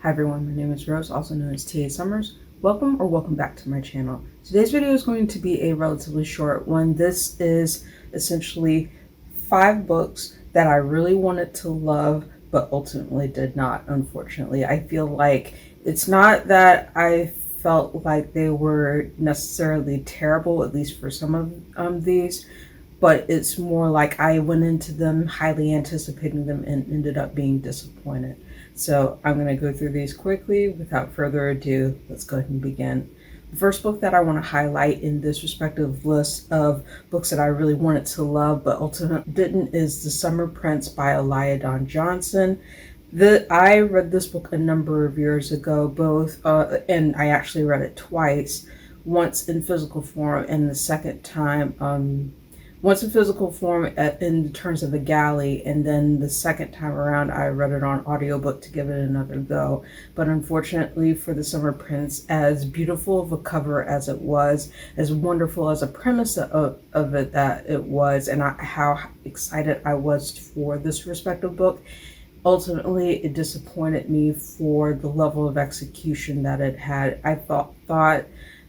Hi everyone, my name is Rose, also known as TA Summers. Welcome back to my channel. Today's video is going to be a relatively short one. This is essentially 5 books that I really wanted to love, but ultimately did not, unfortunately. I feel like it's not that I felt like they were necessarily terrible, at least for some of these, but it's more like I went into them highly anticipating them and ended up being disappointed. So I'm going to go through these quickly. Without further ado, let's go ahead and begin. The first book that I want to highlight in this respective list of books that I really wanted to love but ultimately didn't is The Summer Prince by Eliadon Johnson. I read this book a number of years ago, and I actually read it twice, once in physical form and the second time once in physical form in terms of the galley, and then the second time around I read it on audiobook to give it another go. But unfortunately for The Summer Prince, as beautiful of a cover as it was, as wonderful as a premise of it that it was, and how excited I was for this respective book, ultimately it disappointed me for the level of execution that it had. I thought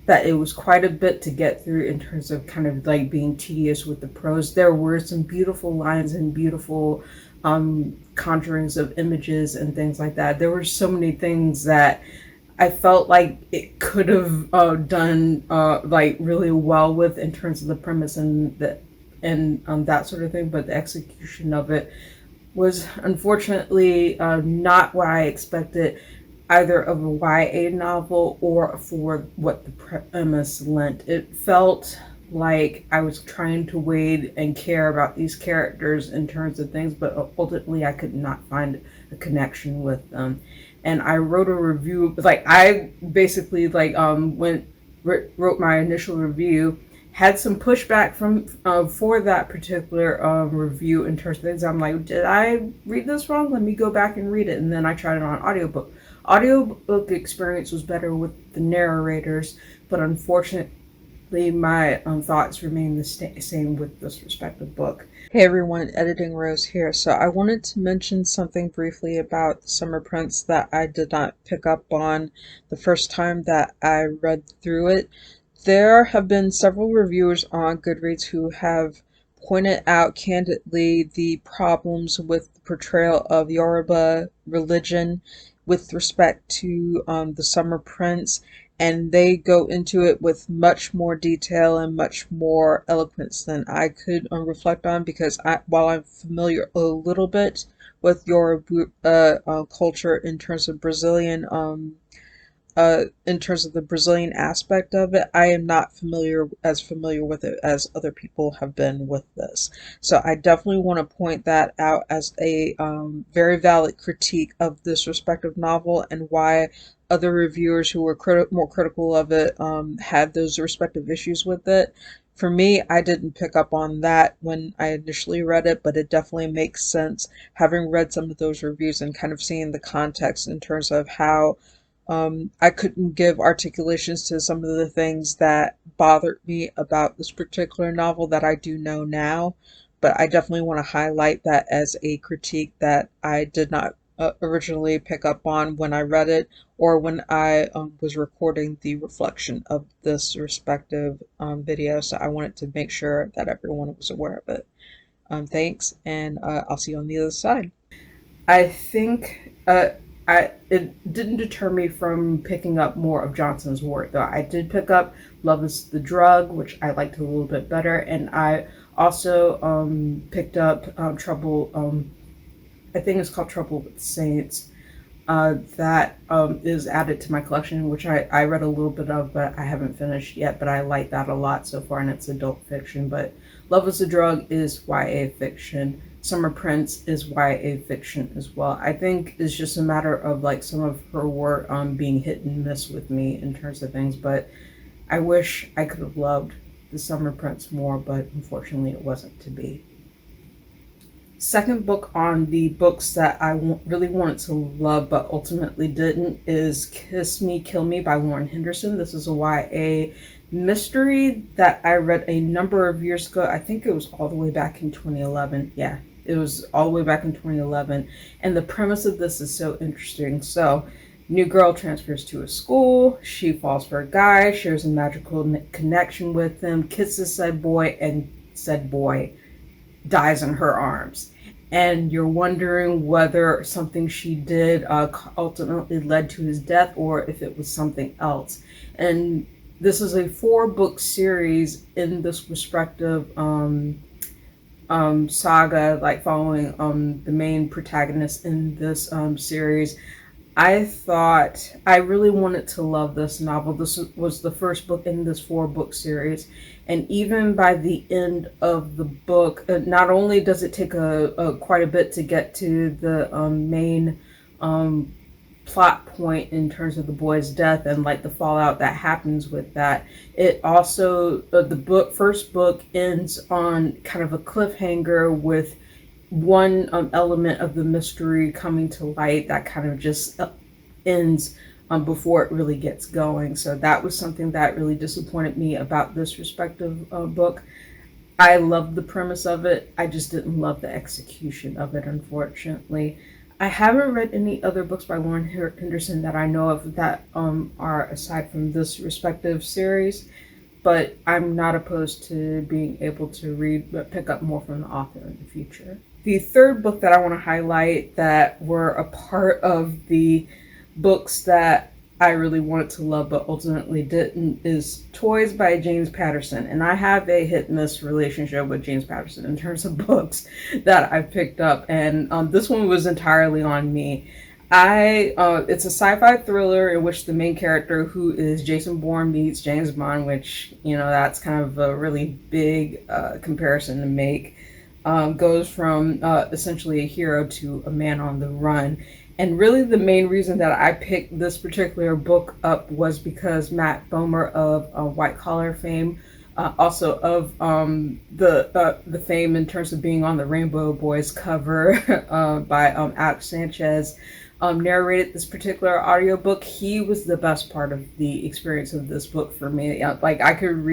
that it was quite a bit to get through in terms of kind of like being tedious with the prose. There were some beautiful lines and beautiful conjurings of images and things like that. There were so many things that I felt like it could have done like really well with in terms of the premise and that sort of thing, but the execution of it was unfortunately not what I expected, either of a YA novel or for what the premise lent. It felt like I was trying to wade and care about these characters in terms of things, but ultimately I could not find a connection with them. And I wrote a review, like I basically wrote my initial review, had some pushback from for that particular review in terms of things. I'm like, did I read this wrong? Let me go back and read it. And then I tried it on audiobook. Audiobook experience was better with the narrators, but unfortunately my thoughts remain the same with this respective book. Hey everyone, Editing Rose here. So I wanted to mention something briefly about The Summer Prince that I did not pick up on the first time that I read through it. There have been several reviewers on Goodreads who have pointed out candidly the problems with the portrayal of Yoruba religion with respect to The Summer Prince, and they go into it with much more detail and much more eloquence than I could reflect on, because while I'm familiar a little bit with Yoruba culture in terms of in terms of the Brazilian aspect of it, I am not familiar with it as other people have been with this. So I definitely want to point that out as a very valid critique of this respective novel, and why other reviewers who were more critical of it had those respective issues with it. For me, I didn't pick up on that when I initially read it, but it definitely makes sense having read some of those reviews and kind of seeing the context in terms of how I couldn't give articulations to some of the things that bothered me about this particular novel that I do know now, but I definitely want to highlight that as a critique that I did not originally pick up on when I read it, or when I was recording the reflection of this respective video. So I wanted to make sure that everyone was aware of it. Thanks, and I'll see you on the other side. I think it didn't deter me from picking up more of Johnson's work, though. I did pick up Love is the Drug, which I liked a little bit better, and I also picked up Trouble. I think it's called Trouble with Saints. That is added to my collection, which I read a little bit of, but I haven't finished yet. But I like that a lot so far, and it's adult fiction. But Love is a Drug is YA fiction. Summer Prince is YA fiction as well. I think it's just a matter of like some of her work being hit and miss with me in terms of things. But I wish I could have loved the Summer Prince more, but unfortunately it wasn't to be. Second book on the books that really wanted to love but ultimately didn't is Kiss Me, Kill Me by Lauren Henderson. This is a YA mystery that I read a number of years ago. I think it was all the way back in 2011. Yeah, it was all the way back in 2011. And the premise of this is so interesting. So New girl transfers to a school. She falls for a guy, shares a magical connection with him, kisses said boy, and said boy dies in her arms. And you're wondering whether something she did ultimately led to his death or if it was something else. And this is a 4-book series in this respective saga, like following the main protagonist in this series. I thought I really wanted to love this novel. This was the first book in this 4-book series. And even by the end of the book, not only does it take quite a bit to get to the main um, plot point in terms of the boy's death and like the fallout that happens with that, it also, the first book ends on kind of a cliffhanger with one element of the mystery coming to light that kind of just ends before it really gets going. So that was something that really disappointed me about this respective book. I loved the premise of it. I just didn't love the execution of it, unfortunately. I haven't read any other books by Lauren Henderson that I know of that are aside from this respective series, but I'm not opposed to being able to read, but pick up more from the author in the future. The third book that I want to highlight that were a part of the books that I really wanted to love but ultimately didn't is Toys by James Patterson. And I have a hit and miss relationship with James Patterson in terms of books that I've picked up. And this one was entirely on me. It's a sci-fi thriller in which the main character, who is Jason Bourne, meets James Bond, which, that's kind of a really big comparison to make. Goes from essentially a hero to a man on the run. And really the main reason that I picked this particular book up was because Matt Bomer of White Collar fame, also of the fame in terms of being on the Rainbow Boys cover by Alex Sanchez, narrated this particular audiobook. He was the best part of the experience of this book for me. Like I could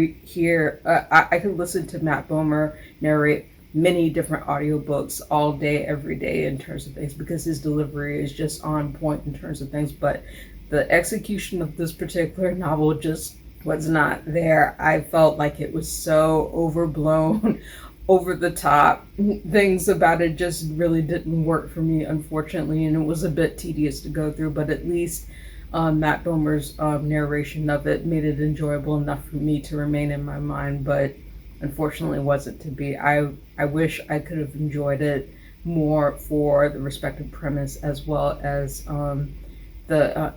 I could listen to Matt Bomer narrate many different audiobooks all day, every day in terms of things because his delivery is just on point in terms of things. But the execution of this particular novel just was not there. I felt like it was so overblown, over the top. Things about it just really didn't work for me, unfortunately, and it was a bit tedious to go through, but at least Matt Bomer's narration of it made it enjoyable enough for me to remain in my mind, but unfortunately wasn't to be. I wish I could have enjoyed it more for the respective premise as well as the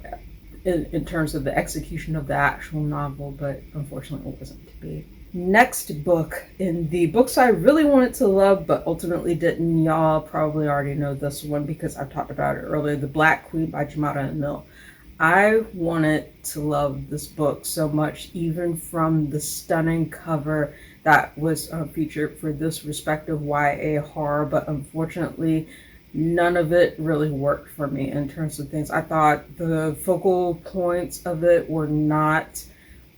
in terms of the execution of the actual novel, but unfortunately it wasn't to be. Next book in the books I really wanted to love but ultimately didn't. Y'all probably already know this one because I've talked about it earlier. The Black Queen by Jamada Emil. I wanted to love this book so much, even from the stunning cover that was featured for this respective YA horror, but unfortunately none of it really worked for me in terms of things. I thought the focal points of it were not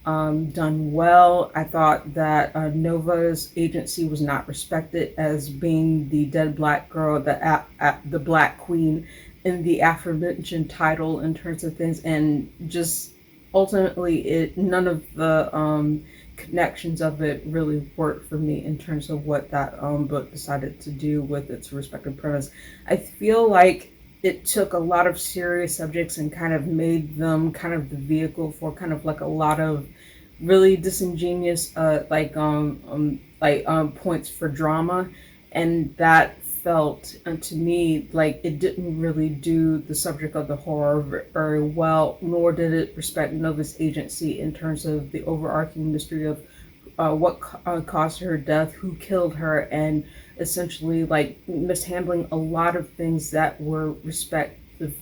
done well. I thought that Nova's agency was not respected as being the dead black girl, the Black Queen in the aforementioned title in terms of things, and just ultimately none of the connections of it really worked for me in terms of what that book decided to do with its respective premise. I feel like it took a lot of serious subjects and kind of made them kind of the vehicle for kind of like a lot of really disingenuous points for drama, and that felt to me like it didn't really do the subject of the horror very well, nor did it respect Nova's agency in terms of the overarching mystery of what caused her death, who killed her, and essentially like mishandling a lot of things that were respectively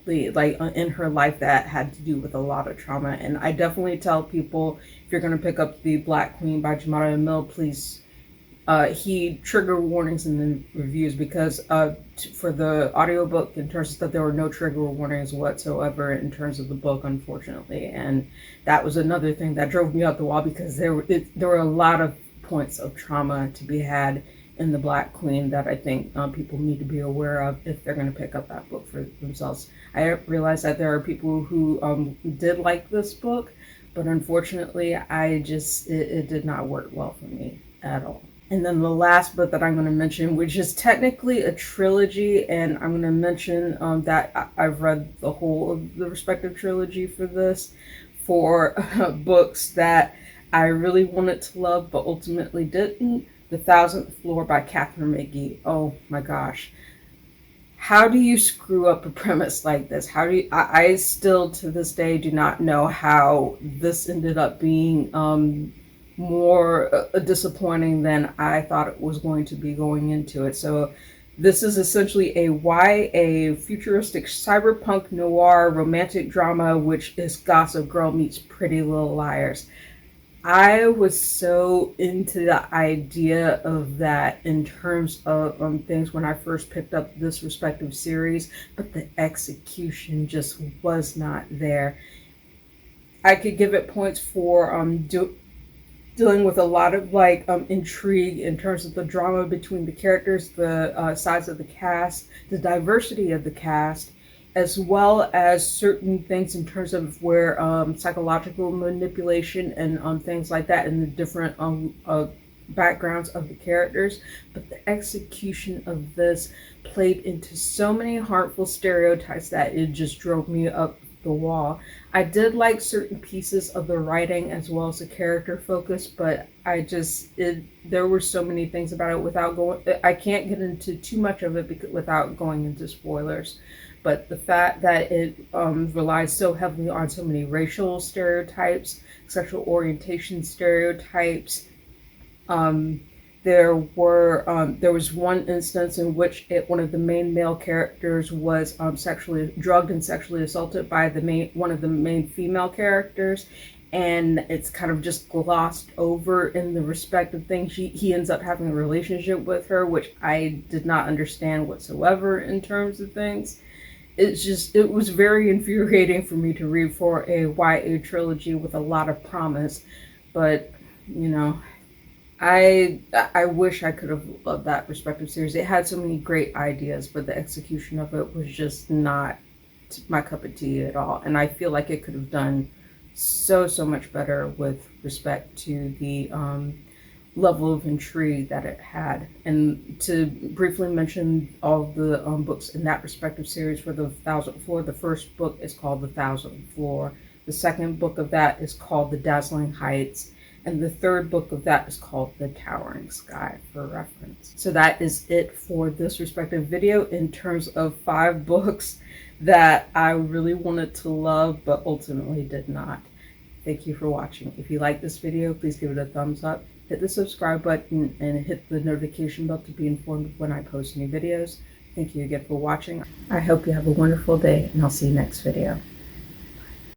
in her life that had to do with a lot of trauma. And I definitely tell people, if you're going to pick up The Black Queen by Jamada Emil, please he trigger warnings in the reviews because for the audiobook, in terms of that, there were no trigger warnings whatsoever in terms of the book, unfortunately. And that was another thing that drove me up the wall because there were a lot of points of trauma to be had and the Black Queen that I think people need to be aware of if they're going to pick up that book for themselves. I realize that there are people who did like this book, but unfortunately, it did not work well for me at all. And then the last book that I'm going to mention, which is technically a trilogy, and I'm going to mention that I've read the whole of the respective trilogy for this, for books that I really wanted to love but ultimately didn't. The Thousandth Floor by Catherine McGee. Oh my gosh. How do you screw up a premise like this? How do you, I still to this day do not know how this ended up being more disappointing than I thought it was going to be going into it. So this is essentially a YA futuristic cyberpunk noir romantic drama, which is Gossip Girl meets Pretty Little Liars. I was so into the idea of that in terms of things when I first picked up this respective series, but the execution just was not there. I could give it points for dealing with a lot of intrigue in terms of the drama between the characters, the size of the cast, the diversity of the cast, as well as certain things in terms of where psychological manipulation and things like that, and the different backgrounds of the characters. But the execution of this played into so many harmful stereotypes that it just drove me up the wall. I did like certain pieces of the writing as well as the character focus, but there were so many things about it without going. I can't get into too much of it without going into spoilers. But the fact that it relies so heavily on so many racial stereotypes, sexual orientation stereotypes. There was one instance in which one of the main male characters was sexually drugged and sexually assaulted by one of the main female characters, and it's kind of just glossed over in the respective things. He ends up having a relationship with her, which I did not understand whatsoever in terms of things. It was very infuriating for me to read for a YA trilogy with a lot of promise, but you know, I wish I could have loved that respective series. It had so many great ideas, but the execution of it was just not my cup of tea at all. And I feel like it could have done so much better with respect to the level of intrigue that it had. And to briefly mention all of the books in that respective series for the Thousandth Floor, the first book is called The Thousandth Floor. The second book of that is called The Dazzling Heights. And the third book of that is called The Towering Sky, for reference. So that is it for this respective video in terms of 5 books that I really wanted to love but ultimately did not. Thank you for watching. If you like this video, please give it a thumbs up. Hit the subscribe button and hit the notification bell to be informed when I post new videos. Thank you again for watching. I hope you have a wonderful day, and I'll see you next video.